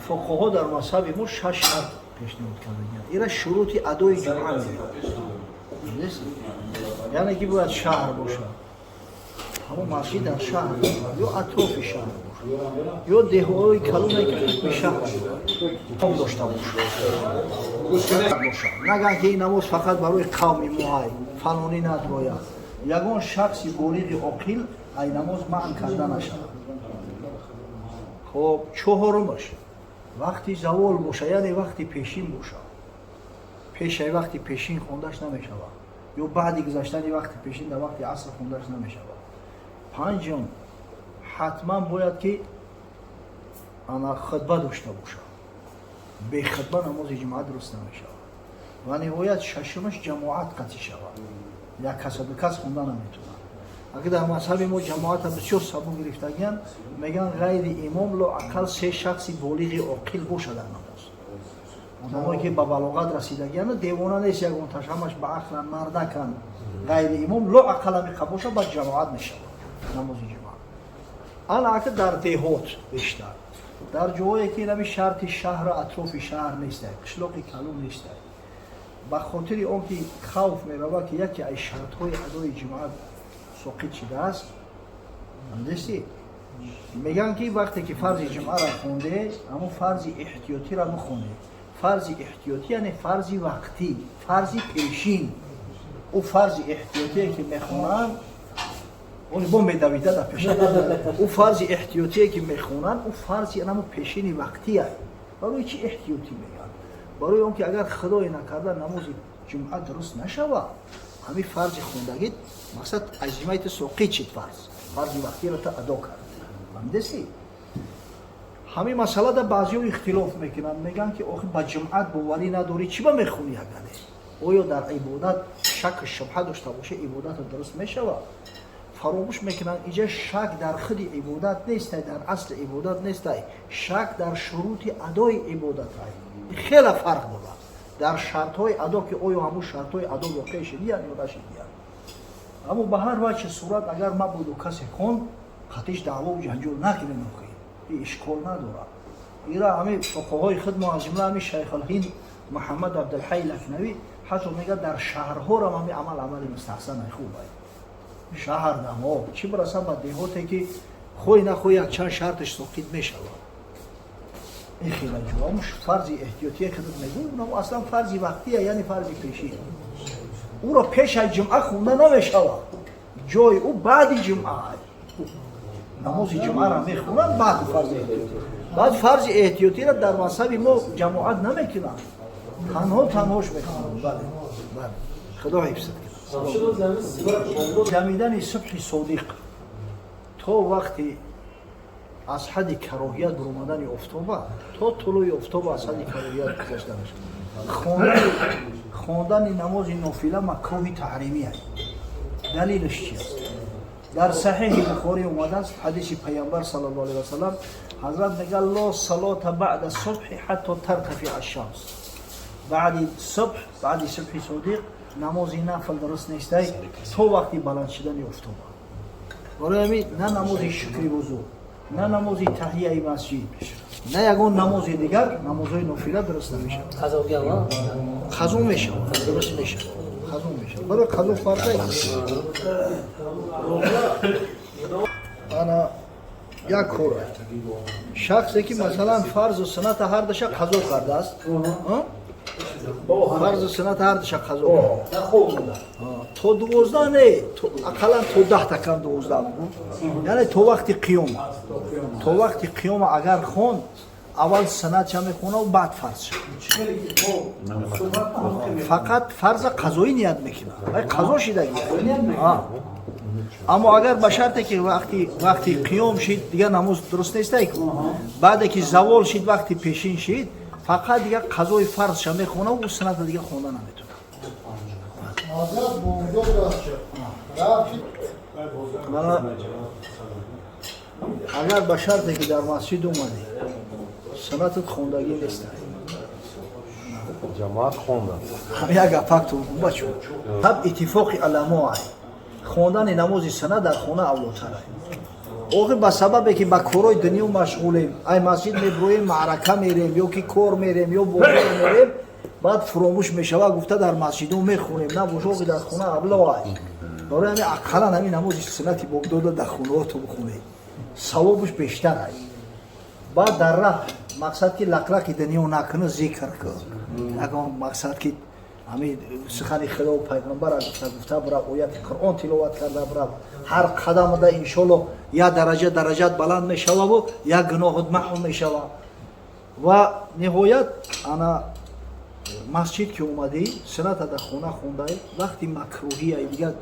فقها در مذهب ما 6 شرط پیشنهاد کردن. اینا شروط ادای جمعه میگن. یعنی که باید شهر باشه. همون مسجد در شهر یا اطراف شهر باشه. یا دههای کلونه که به شهر هم داشته باشه. نگن که این نماز فقط برای قومی معین فلانی نداید. یگان شخصی بالغ عاقل این نماز منع کرده نشود. خب چهارمش وقتی زوال باشه یعنی وقتی پیشین باشه. پیش وقتی پیشین خوندش نمیشود. یا بعد گذشتن وقتی پیشین در وقتی عصر خوندش نمیشود. پنجم حتما باید که انا خطبه داشته باشه. به خطبه نماز جمعه درست نمیشود. و نهایت ششمش جماعت قطعی شود. یک کس به کس خوندن نمیتونه. اگر در مذهب ما جماعت بسیار سبب گرفتگیان میگن غیر امام لااقل 3 شخصی بالغ عاقل باشه در نماز. آدمایی که به بلاغت رسیدگیان دیوانه نیست یگان تشمش به عقل مرده کن غیر امام لااقل میخواد باشه با جماعت میشه نماز جمعه. البته در دهات بیشتر در جایی که نمی شرط شهر اطراف شهر نیست قشلاق کلون نیست به خاطر آنکه خوف می‌رود که یکی از شرط‌های ادای جماعت ساقط شده است اندستی میگن که وقتی که فرض جمعه را خونده اما فرض احتیاطی را مخونه. فرض احتیاطی یعنی فرض وقتی فرض پیشین. او فرض احتیاطی که میخونن اون بوم میدویده در پیشین. او فرض احتیاطی که میخونن او فرض یعنی پیشین وقتی است. برای چی احتیاطی میگن؟ برای اون که اگر خدای نکرده نماز جمعه درست نشود همین فرض خوندگی مقصد عزیمت سوقی چید فرض وقتی را تا ادا کرد. همدستی همین مسئله در بعضی ها اختلاف میکنن میگن که آخه با جمعت باوری نداری چی با میخونی اگه آیا در عبادت شک شبهه داشته باشه عبادت درست میشود؟ فراموش میکنن اینجا شک در خود عبادت نیست در اصل عبادت نیست شک در شروط ادای عبادت است. خیلی فرق داره در شرط های ادا که آیا همون شرط های ادا واقع شدیان یا نشدیان. اما به هر وجه صورت اگر ما بود و کسی خون خطیش دعوا و جنجال نکنه این اشکال نداره. ایرا همه فقهای خود ما از جمله همین شیخ الهند محمد عبدالحی لکنوی حتی میگه در شهرها را همین عمل مستحسن خوبه. شهر نما چی برسه با دهاتی که خوی نخوی یک چند شرطش ساقط میشود. این خیلی جواب فرض احتیاطی خودت میگه اونم اصلا فرض وقتیه یعنی فرض پیشین. او را پیش از جمعه خونده نمیشود. جای او بعد جمعه نماز جمعه را میخونن بعد فرض احتیاطی. بعد فرض احتیاطی را در مذهب ما جماعت نمیکنن. تنهاش میخونن. بله. خدا حفظت کنه. جمیدن صبح صادق تا وقتی از حد کراهیت برآمدن آفتاب تا طلوع آفتاب از حد کراهیت گذشته نشد. خواندن نماز نافله مکروه تحریمی است. دلیلش چی است؟ در صحیح بخاری اومده است حدیث پیامبر صلی الله علیه و سلم حضرت میگه لا صلات بعد الصبح حتی ترتفع الشمس. بعد صبح صادق نماز نفل درست نیست تا وقتی بلند شدن آفتاب. برای همین نه نماز شکر وضو نه نماز تحیه مسجد نه یگان نماز دیگر نمازهای نافله درست نمیشه. قضا میشه درست میشه. برای قضا فرق است. انا یک کار شخصی که مثلا فرض و سنت هر دشه قضا کرده است فرض و سنت هر دشه قضا کرده تو 12 نه اقلا تو 10 تکن 12 یعنی تو وقتی قیام اگر خون اول سنت چه میخونه و بعد فرض شد. فقط فرض قضایی نیت میکنه قضا شدگی. اما اگر به شرطی که وقتی قیام شد دیگه نماز درست نیست بعد که زوال شد وقتی پیشین شد فقط دیگه قضای فرض شد میخونه و سنت دیگه خونده نمیتونه. اگر به شرطی که در مسجد اومدی سنتت خوندگی نیست جماعت خونده همه اگر فکت بچو تب اتفاقی علما خوندن نماز سنت در خونه اولوتر است. اوقی با سببی که با کارهای دنیا مشغولیم ای مسجد میبرویم معرکه میریم یا که کار میریم یا بازار میریم بعد فراموش میشود گفته در مسجد میخونیم نه بوشوقی در خونه ابلوای داره همین اقلا همین نماز سنتی بگداد در خونه تو بخونی ثوابش بیشتر است بعد در راه مقصد که لقلق دنیا نکنه ذکر کن اگر مقصد که همین سخن خدا و پیغمبر گفته برای آیات قرآن تلاوت کرده برای هر قدم ده انشالله یا درجات بلند میشود و یا گناهت محو میشود و نهایت انا مسجد که اومدی سنت در خونه خونده وقتی مکروهی دیگه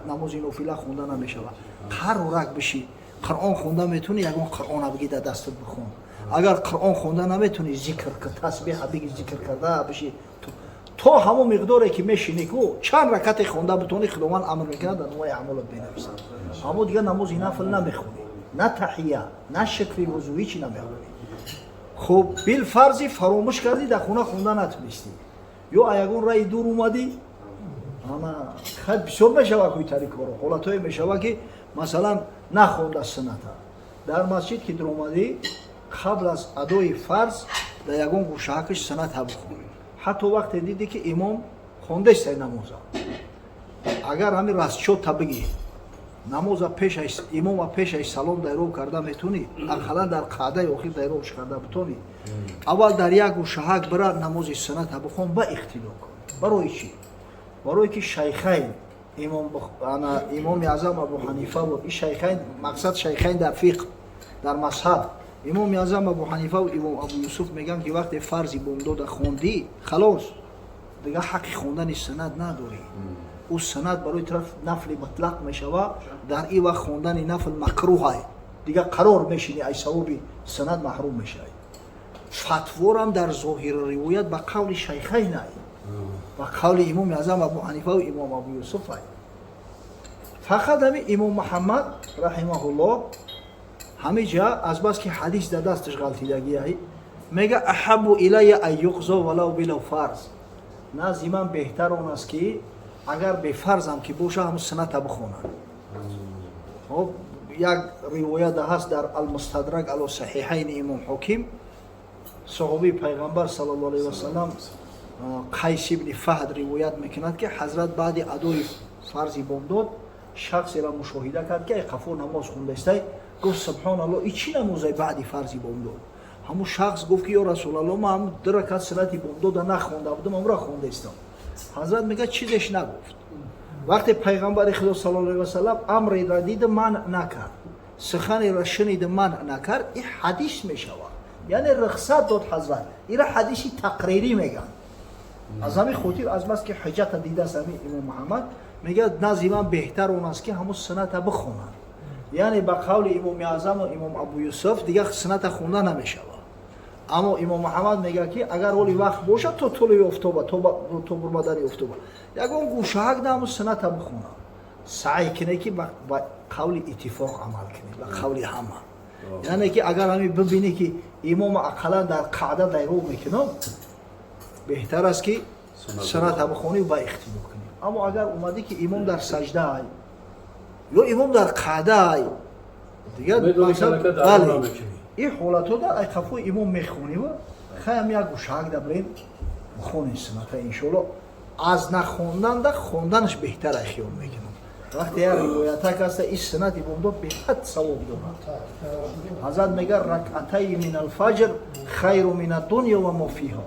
نماز نافله خونده نمیشود هر رک بشی قرآن خونده میتونی یگان قرآن بگی در دستت بخون اگر قرآن خونده نمیتونی ذکر که تسبیح بگی ذکر کرده بشی تو همون مقداری که میشینی که چند رکعت خونده بتونی خداوند امر میکنه در نوع اعمالت بنویسه اما دیگه نماز نفل نمیخونی نه تحیه نه شکر وضوئی چی نمیخونی خب بالفرض فراموش کردی در خونه خونده نتونستی یا یگان رای دور اومدی اما خیلی بسیار میشوه کوی طریق رو حالتهای میشوه که مثلا نخونده سنت در مسجد که در اومدی قبل از ادای فرض در یگان گوشهکش سنت ها بخونی حتی وقت دیدی که امام خونده است نمازا اگر همین راستشو تا بگی نماز پیش امام پیش سلام دایرو کرده میتونی اقلا در قاعده اخیر دایروش کرده بتونی اول در یک گوشهک برای نماز سنت بخون با اختلاف کن برای چی برای که شیخین امام اعظم ابو حنیفه و این شیخین مقصد شیخین در فقه در مذهب امام اعظم ابو حنیفه و امام ابو یوسف میگن که وقتی فرضی بمداد خوندی خلاص دیگه حق خوندن سند نداری او سند برای طرف نفل مطلق میشوه در این وقت خوندن نفل مکروه های دیگه قرار میشینی ای ثوابی سند محروم میشه فتوا هم در ظاهر روایت با قول شیخین با قول امام اعظم ابو حنیفه و امام ابو یوسف فقط همین امام محمد رحمه الله همه جا از بس که حدیث در دستش غلطیدگی هایی میگه احب الی ان یقضى ولو بلا فرض نزد من بهتر اون است که اگر به فرضم که باشه هم سنت بخونن خب یک روایت هست در المستدرک علی صحیحین امام حکیم صحابی پیغمبر صلی الله علیه و سلم قیس ابن فهد روایت میکند که حضرت بعد ادای فرضی بمداد شخصی را مشاهده کرد که قفو نماز خونده است گفت سبحان الله این چی نمازه بعدی فرضی بمداد همون شخص گفت که یا رسول الله ما هم در رکعت سنتی بمداد نخونده بودم امرا خونده استم حضرت میگه چیزش نگفت وقتی پیغمبر خدا صلی الله علیه و سلم امری را دید من نکرد سخنی را شنید من نکرد این حدیث میشود یعنی رخصت داد حضرت این را حدیثی تقریری میگن از همین خاطر از بس که حجت دیده است امام محمد میگه نزد من بهتر اون است که همون سنت بخونن یعنی با قول امام اعظم و امام ابو یوسف دیگه سنت خونده نمیشود اما امام محمد میگه که اگر ولی وقت باشه تو طول افتوبه تو برمدن افتوبه یگان گوشهک دم سنت بخونه سعی کنه که با قول اتفاق عمل کنه با قول همه یعنی که اگر همین ببینی که امام اقلا در قاعده دایرو میکنه بهتر است که سنت بخونی و با اختلاف کنی اما اگر اومدی که امام در سجده ای یا امام در قاعده ای دیگه مثلا این حالتو در ای خفو امام میخونی و خیلی یک گوشهک دبرین بخونی سنت انشالله از نخوندن در خوندنش بهتر خیال میکنم وقتی یک روایت هست این سنتی بمداد بهتر ثواب دارد حضرت میگه رکعتای من الفجر خیر من الدنیا و ما فیها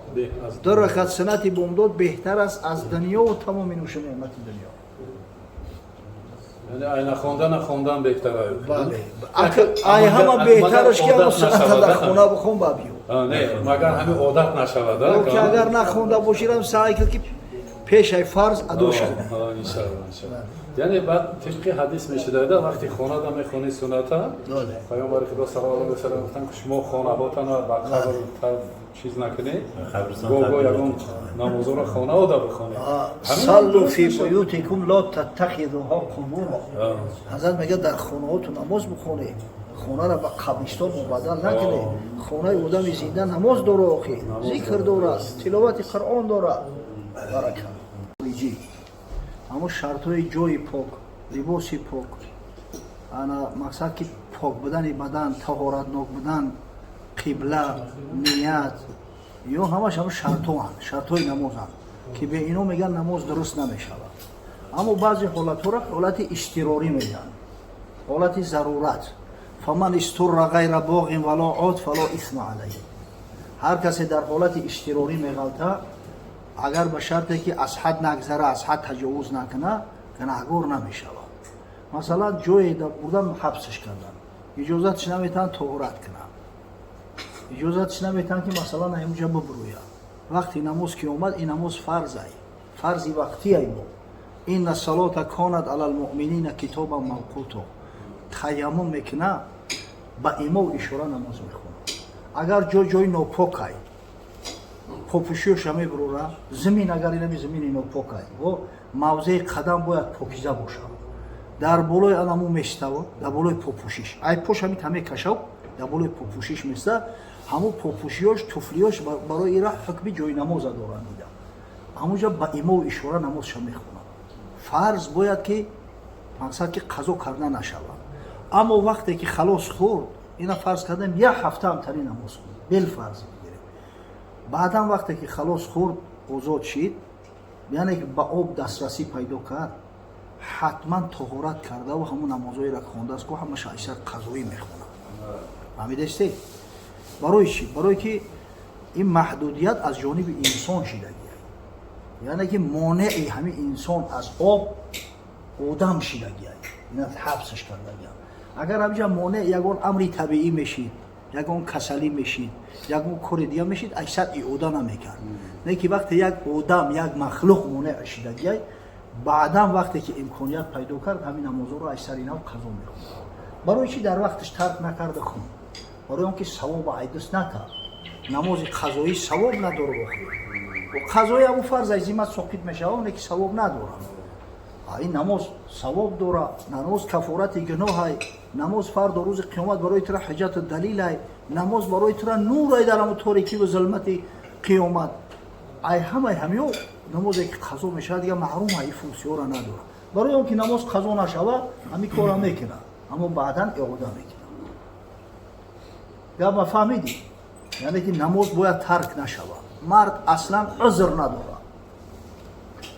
در رکعت سنتی بمداد بهتر است از دنیا و تمام نوش نعمت دنیا یعنی ای نخوندن بهتره بله ای همه بهترش که اون سنت در خونه بخون با بیو نه مگر همین عادت نشود که اگر نخونده باشیرم سعی کرد که پیش ای فرض ادو شده انشاءالله یعنی بعد طبق حدیث میشه داده وقتی خانه دا میخونی سنت پیامبر خدا صلی الله علیه و سلم گفتن که شما خانواتان را با قبر چیز نکنید گو یگان نماز را خانه دا بخونید صلوا فی بیوتکم لا تتخذوها قبورا حضرت میگه در خانه‌هاتون نماز بخونید خانه را با قبرستان مبادل نکنید خانه آدم زنده نماز داره آخی ذکر داره تلاوت قرآن داره برکت اما شرط های جای پاک لباس پاک انا مقصد که پاک بودن بدن، طهارتناک بودن، قبله، نیت، یا همش هم شرطهای نماز هم که به اینو میگن نماز درست نمیشود. اما بعضی حالت را حالت اضطراری میگن، حالت ضرورت. فمن استر غیر باغ ولا عاد فلا اثم علیه. هر کسی در حالت اضطراری میغلطه، اگر به شرطی که از حد نگذره، از حد تجاوز نکنه، گناهگار نمیشود. مثلا جایی بردن حبسش کردن، اجازتش نمیتن طهارت کنه، اجازتش نمیتن که مثلا اینجا ببرویه. وقتی نماز که اومد، این نماز فرضی وقتی ایمو. این الصلاة کانت علی المؤمنین کتابا موقوتا. تیمم میکنه، با ایمو اشاره نماز میخونه. اگر جای ناپاکه، پاپوشیش هم میبروره، زمین اگر اینمی زمین ناپاکه و موضع قدم باید پاکیزه باشه. در بالای انمو میستوه، در بالای پاپوشیش. ای پاش همین همه کشو، در بالای پاپوشیش میسته. همو پاپوشیاش، توفلیاش برای ایرا حکمی جای نماز دارن میده. همونجا با ایمو اشاره نمازش میخونه. فرض باید که مقصد که قضا کرده نشود. اما وقتی که خلاص خورد، اینا فرض کردیم یک هفته هم تری نماز خورد، بل فرض میگیره. بعدا وقتی که خلاص خورد، آزاد شد، یعنی که با آب دسترسی پیدا کرد، حتما طهارت کرده و همون نمازهای را خونده است که همه شایسته قضایی میخونه. فهمیدستی؟ برای چی؟ برای که این محدودیت از جانب انسان شده، یعنی که مانع همین انسان از آب آدم شده، اینا حبسش کرده. اگر همینجا مانع یگان امری طبیعی میشید، یگان کسلی میشید، یگان کار دیگه میشید، اکثر ایودا نمیکرد. نه که وقتی یک آدم، یک مخلوق مانع شده، بعدا وقتی که امکانیت پیدا کرد، همین نمازها رو اکثر اینا قضا میخوند. برای چی در وقتش ترک نکرده خون؟ برای اون که ثواب عیدست نکرد. نماز قضایی ثواب نداره بخوید. و قضایی ابو فرض عزیمت ساقط میشه، اون که ثواب نداره. این نماز ثواب داره، نماز کفارت گناه های، نماز فرد روز قیامت برای تو حجت دلیل های، نماز برای تو نور های در همون تاریکی و ظلمت قیامت. ای همیو نمازی که قضا میشه دیگه محروم های فوسیو را نداره. برای اون که نماز قضا نشود، همین کارا میکنه، اما بعدا اعاده میکنه. یا ما فهمیدی؟ یعنی که نماز باید ترک نشود. مرد اصلا عذر نداره،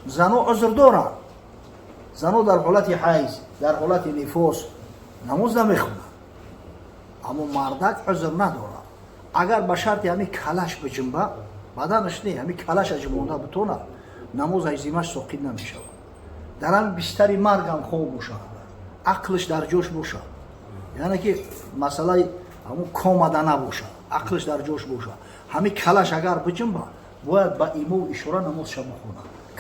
زنو عذر دارن. زنو در حالت حیض، در حالت نفاس نماز نمیخونه، اما مردک عذر نداره. اگر به شرط همین کلش بجنبه، بدنش نه، همین کلش اجمانده بتونه، نماز عزیمش ساقط نمیشه. در هم بستری مرگ هم خوب باشه، عقلش در جوش باشه، یعنی که مسئله همون کامده نباشه، عقلش در جوش باشه. همین کلش اگر بجنبه، باید با ایمو اشاره نمازش بخونه.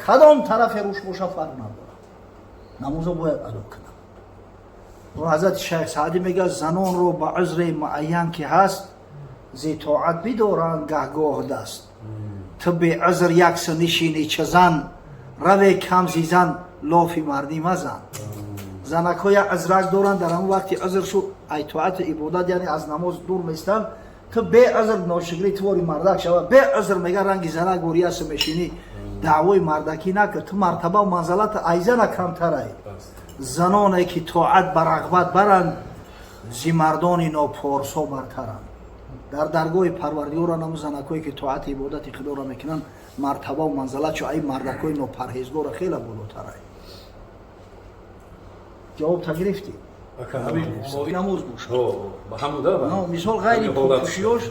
کدام طرف روش باشه فرق نداره، نماز باید ادا کنه. و حضرت شیخ سعدی میگه زنان رو با عذر معین که هست، زی طاعت بدارن گهگاه دست. تو به عذر یک سو نشینی چه زن، روی کم زیزن لافی مردی مزن. زنک های عذرک دارن، در همون وقتی عذر شو ای طاعت عبادت یعنی از نماز دور میستن، تو به عذر ناشکری تواری مردک شود. به عذر میگه رنگی زنک گوریاس میشینی، دعوای مردکی نکرد، تو مرتبه و منزلت ایزن کمتره. زنانی که طاعت بر رغبت برند، زی مردان ناپارسا برترند. در درگاه پروردگار نمو زنکایی که طاعت عبادت خدا را میکنن، مرتبه و منزلت چو ای مردکای ناپرهیزگار خیلی بالاتره. جواب تا گرفتی؟ نماز باشه. مثال غیر پاپوشیاش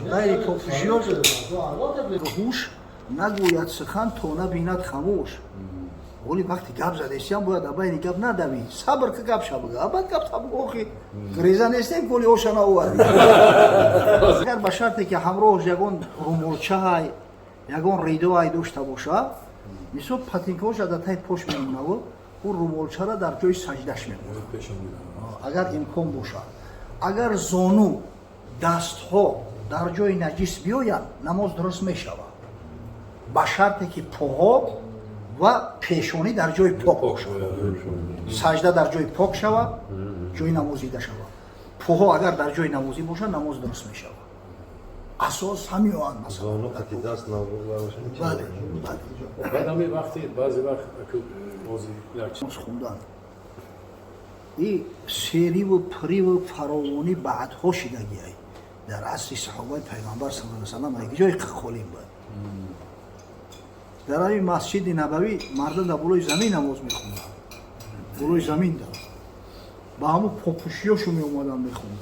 هوش نگوید سخن تا نبیند خموش. ولی وقتی گپ زدیستی هم باید ابین گپ ندوی، صبر که گپ شا بگه، ابد گپ تا بگه آخی گریزه نیستیم کلی اوشن آوردی. اگر به شرطی که همراهش یکون رومولچه های، یکون ریدو های داشته باشه، مثل پتینکاش در تای پشت میمونه و اون رومولچه را در جای سجدش میمونه. اگر امکان باشه، اگر زانو دست ها در جای نجیس بیاین، نماز درست میشود. به شرطی که پاها و پیشانی در جای پاک باشه، سجده در جای پاک شود، جای نمازیده شود. پاها اگر در جای نمازی باشه، نماز درست میشود. اساس همین آن مثلا. زانو خطی دست نبود باشه. بله. بعد همی وقتی بعضی وقت که بازی خوندن این سری و پری و فراوانی بعدها شدگی های در عصر صحابه پیغمبر صلی الله علیه و سلم یک جای خالیم بود. در این مسجد نبوی مردم در بالای زمین نماز میخوندن، بالای زمین در با همون پاپوشیاشو می اومدن میخوندن.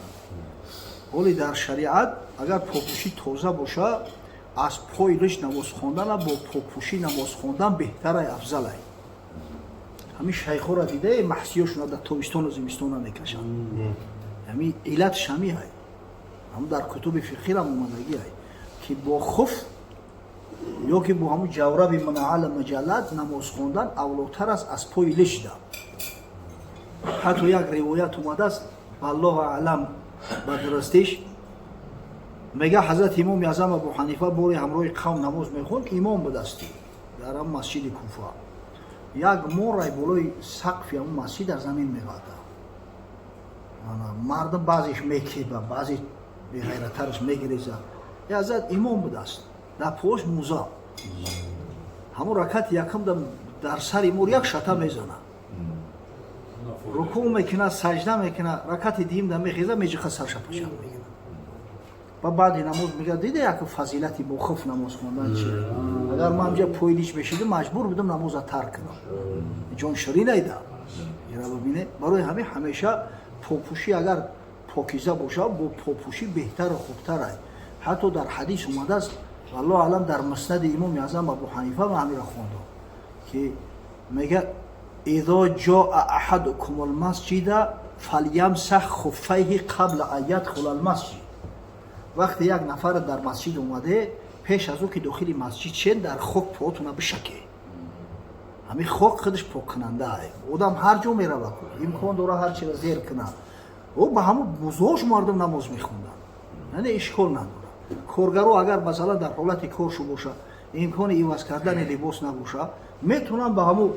ولی در شریعت اگر پاپوشی تازه باشه از پایلش نماز خواندن با پاپوشی نماز خواندن بهتره، افضل است. همین شیخا را دیده محسیاشون در تابستان و زمستان میکشن. همین علت شمی است. هم در کتب فقهی هم اومدگی است که با خف یا که با همون جورب منعل مجلد نماز خواندن اولاتر است از پایلش ده. حتی یک روایت اومده است الله اعلم با درستش، میگه حضرت امام اعظم ابو حنیفه باری همراه قوم نماز میخوند، امام بدستی در هم مسجد کوفه یک مور رای بالای سقف همون مسجد در زمین میغاده. مردم بعضیش میکیبه، بعضی به غیرترش میگریزه. حضرت امام بدست در پوش موزه همون رکعت یکم در سر مور یک شتا میزنه، رکوع میکنه، سجده میکنه، رکعت دیم در میخیزه میجخه سرش پشم میگیره. و بعد نماز میگه دیده یک فضیلتی با خف نماز خوندن چیه؟ اگر من اینجا پایلیش بشیدم مجبور بودم نماز ترک کنم. جان شری نیده. اینا ببینه برای همه همیشه پاپوشی اگر پاکیزه باشه با پاپوشی بهتر و خوبتر است. حتی در حدیث اومده است والله اعلم در مسند امام اعظم ابو حنیفه و همین خونده که میگه اذا جاء احدكم المسجد فليمسح خفيه قبل ان يدخل المسجد. وقتی یک نفر در مسجد اومده پیش از او که داخل مسجد شد در خاک پاتونه بشکه. همین خاک خودش پاک کننده است. آدم هر جا میره بکنه امکان داره هر چی را زیر کنه. او با همون بزرگ مردم نماز میخوندن، یعنی اشکال نداره. کارگرو اگر مثلا در حالت کارشو باشه امکان عوض کردن لباس نباشه میتونن با همون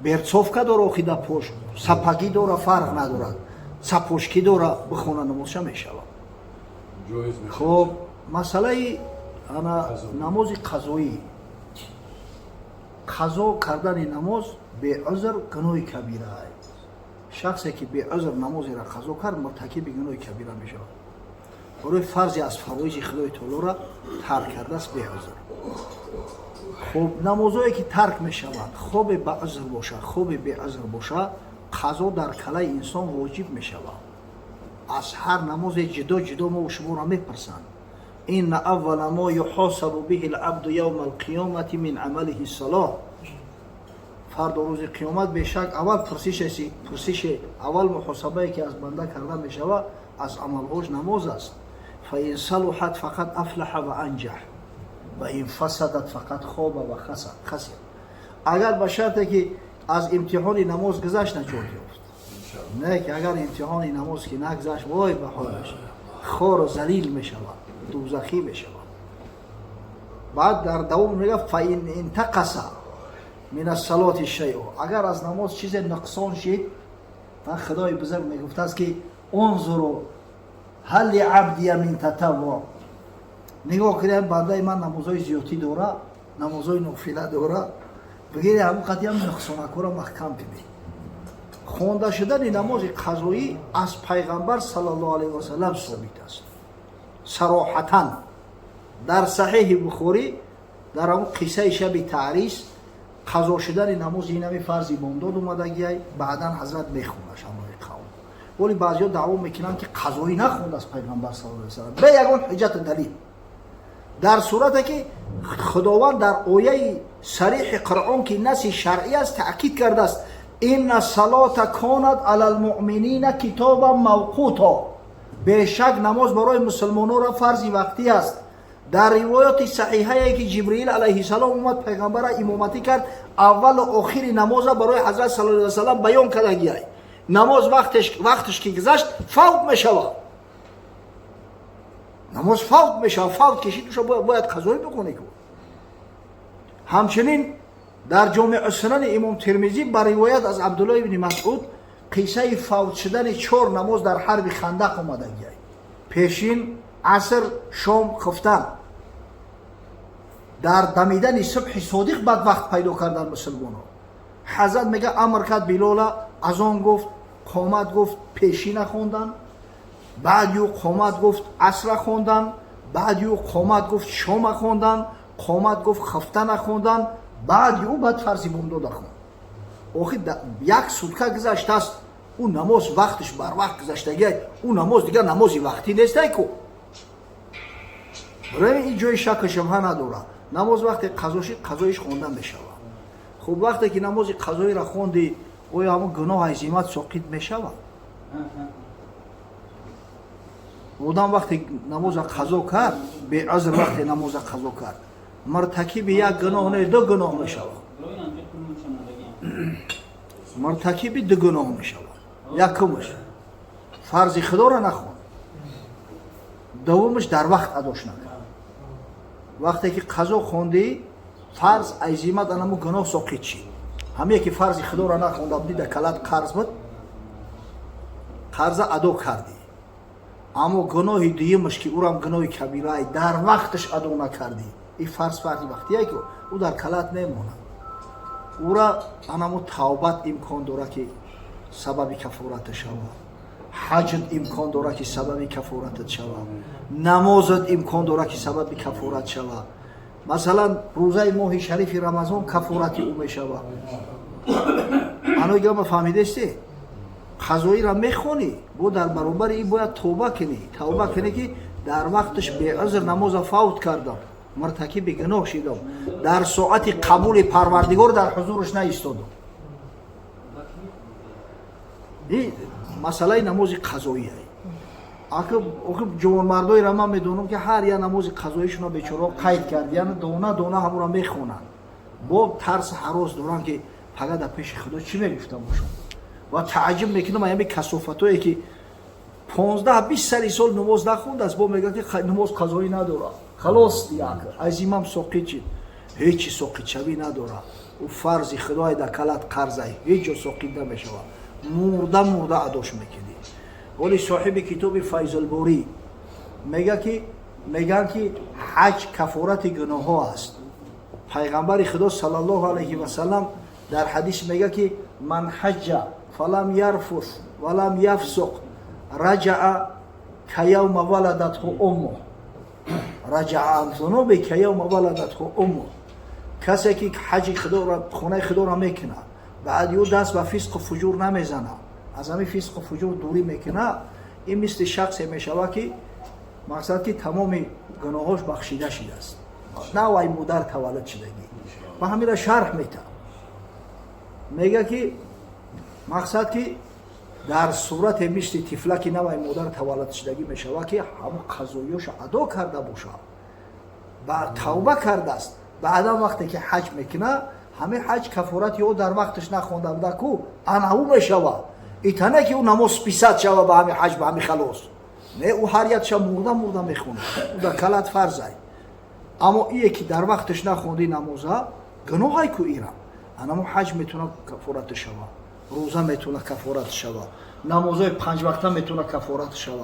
برچوفکا داره خیدا پوش سپاگی داره فرق نداره، سپوشکی داره بخونه نمازش میشه. خب مسئله نماز قضایی، قضا کردن نماز به عذر گناه کبیره است. شخصی که به عذر نمازی را قضا کرد مرتکب گناه کبیره میشه. برای فرضی از فرایض خدای تعالی را ترک کرده است به عذر. خب نمازهایی که ترک میشوند خوب به عذر باشه، خوب به عذر باشه، قضا در کله انسان واجب میشود. از هر نماز جدا جدا ما و شما را میپرسند این اول ما یحاسب به العبد یوم القیامت من عمله الصلاه. فردا روز قیامت به شک اول پرسش اول محاسبه که از بنده کرده میشود از عملهاش نماز است. فإن صلحت فقط افلح و انجح و این فسدت فقط خواب و خسر. اگر به شرطی که از امتحان نماز گذشت نجات یافت، نه که اگر امتحان نماز که نگذشت وای به حالش خار و ذلیل میشود، دوزخی میشود. بعد در دوم میگه فإن انتقص من الصلاة الشیء، اگر از نماز چیز نقصان شد، خدای بزرگ میگفته است که انظروا هل عبدی من تطوع، نگاه کنید بنده من نمازهای زیادی داره، نمازهای نافله داره، بگیری همون قضیه هم نقصانک را محکم کنید. خوانده شدن نماز قضایی از پیغمبر صلی الله علیه و سلم ثابت است صراحتاً. در صحیح بخاری در اون قصه شب تعریس قضا شدن نماز این همه فرض بامداد اومدگی بعدا حضرت میخونه شمای قوم. ولی بعضیا دعوا میکنن که قضایی نخوند از پیغمبر صلی الله علیه و سلم به یگان حجت دلیل، در صورتی که خداوند در آیه صریح قرآن که نص شرعی است تأکید کرده است این الصلاة کانت علی المؤمنین کتابا موقوتا، به شک نماز برای مسلمانان را فرض وقتی است. در روایات صحیحه که جبرئیل علیه السلام اومد پیغمبر را امامتی کرد، اول و آخر نماز برای حضرت صلی الله علیه و سلم بیان کردگی است. نماز وقتش که گذشت فوت میشود، نماز فوت میشه، فوت کشید توش باید قضایی بکنه. همچنین در جامع سنن امام ترمذی بر روایت از عبدالله بن مسعود قصه فوت شدن 4 نماز در حرب خندق آمده است. پیشین، عصر، شام، خفتن. در دمیدن صبح صادق بعد وقت پیدا کردن مسلمانان. حضرت میگه امر کرد بلال از آن گفت قامت گفت پیشین خوندن، بعد یو قامت گفت عصر خوندن، بعد یو قامت گفت شام خوندن، قامت گفت خفتن خوندن، بعد یو بعد فرضی بامداد خوند. آخه یک سوتکه گذشته است، اون نماز وقتش بر وقت گذشتگی، اون نماز دیگه نمازی وقتی نیست کو. برای این جای شک شبهه نداره. نماز وقتی قضایش خوندن میشود. خب وقتی که نماز قضایی را خوندی، اویا همون گناه عظیمت ساقط میشود. آدم وقتی نماز قضا کرد، به عذر وقتی نماز قضا کرد، مرتکب یک گناه نه دو گناه میشود. مرتکب دو گناه میشود. یکمش فرض خدا را نخوند، دومش در وقت اداش نکرد. وقتی که قضا خوندی فرض عظیمت انمو گناه ساقط شد. همه که فرض خدا را نخوند دیده کلت قرض بود، قرض ادا کردی، اما گناه دیگه‌اش که او هم گناه کبیره در وقتش ادا نکردی، این فرض وقتیه که او در کلت نمیمونه. او را انمو توبت امکان داره که سبب کفارت شود، حجت امکان داره که سبب کفارت شود، نمازت امکان داره که سبب کفارت شود. مثلا روزه ماه شریف رمضان کفارتی او می شود. آنو ما فهمیده استی قضایی را میخونی، بو در برابر این باید توبه کنی که در وقتش به عذر نماز فوت کردم، مرتکب گناه شدم، در ساعت قبول پروردگار در حضورش نایستادم. این مسئله نماز قضایی است. آخه جوان مردای را من میدونم که هر یک نماز قضاییشون بیچاره قید کرد، یعنی دونه همون را میخونن، با ترس هراس دارن که فقط در پیش خدا چی میگفتم باشم. و تعجب میکنم همین کثافتایی که 15-20 سال نماز نخونده است، با میگه که نماز قضایی نداره، خلاص دیگه از امام ساقط شد، هیچی ساقط شوی نداره. او فرض خدای در کلت قرض هیچ جا ساقط نمیشه، مرده اداش میکنی. ولی صاحب کتاب فیض الباری میگن که حج کفارت گناه ها است. پیغمبر خدا صلی الله علیه و سلم در حدیث میگه که من حج فلم یرفث ولم یفسق رجع کیوم ولدته امه. رجع عن ذنوبه کیوم ولدته امه. کسی که حج خدا را خانه خدا را میکنه، بعد یو دست به فسق و فجور نمیزنه، از همین فسق و فجور دوری میکنه، این مثل شخصی میشود که مقصد که تمام گناهاش بخشیده شده است، نه وای مادر تولد شدگی. و همین را شرح میده، میگه که مقصد که در صورت مثل طفله که نه وای مادر تولد شدگی میشود که همون قضاییش ادا کرده باشه، بعد توبه کرده است، بعدا وقتی که حج میکنه همه حج کفارت یا در وقتش نخونده بوده کو انهو میشود. ایتنه که او نماز پیست شود به همین حج، به همین خلاص نه، او هر یک شب مرده میخونه، او در کلت فرض است. اما این که در وقتش نخوندی نمازه گناه های کو ایران، انمو حج میتونه کفارت شود، روزه میتونه کفارت شود، نمازهای 5 وقته میتونه کفارت شود.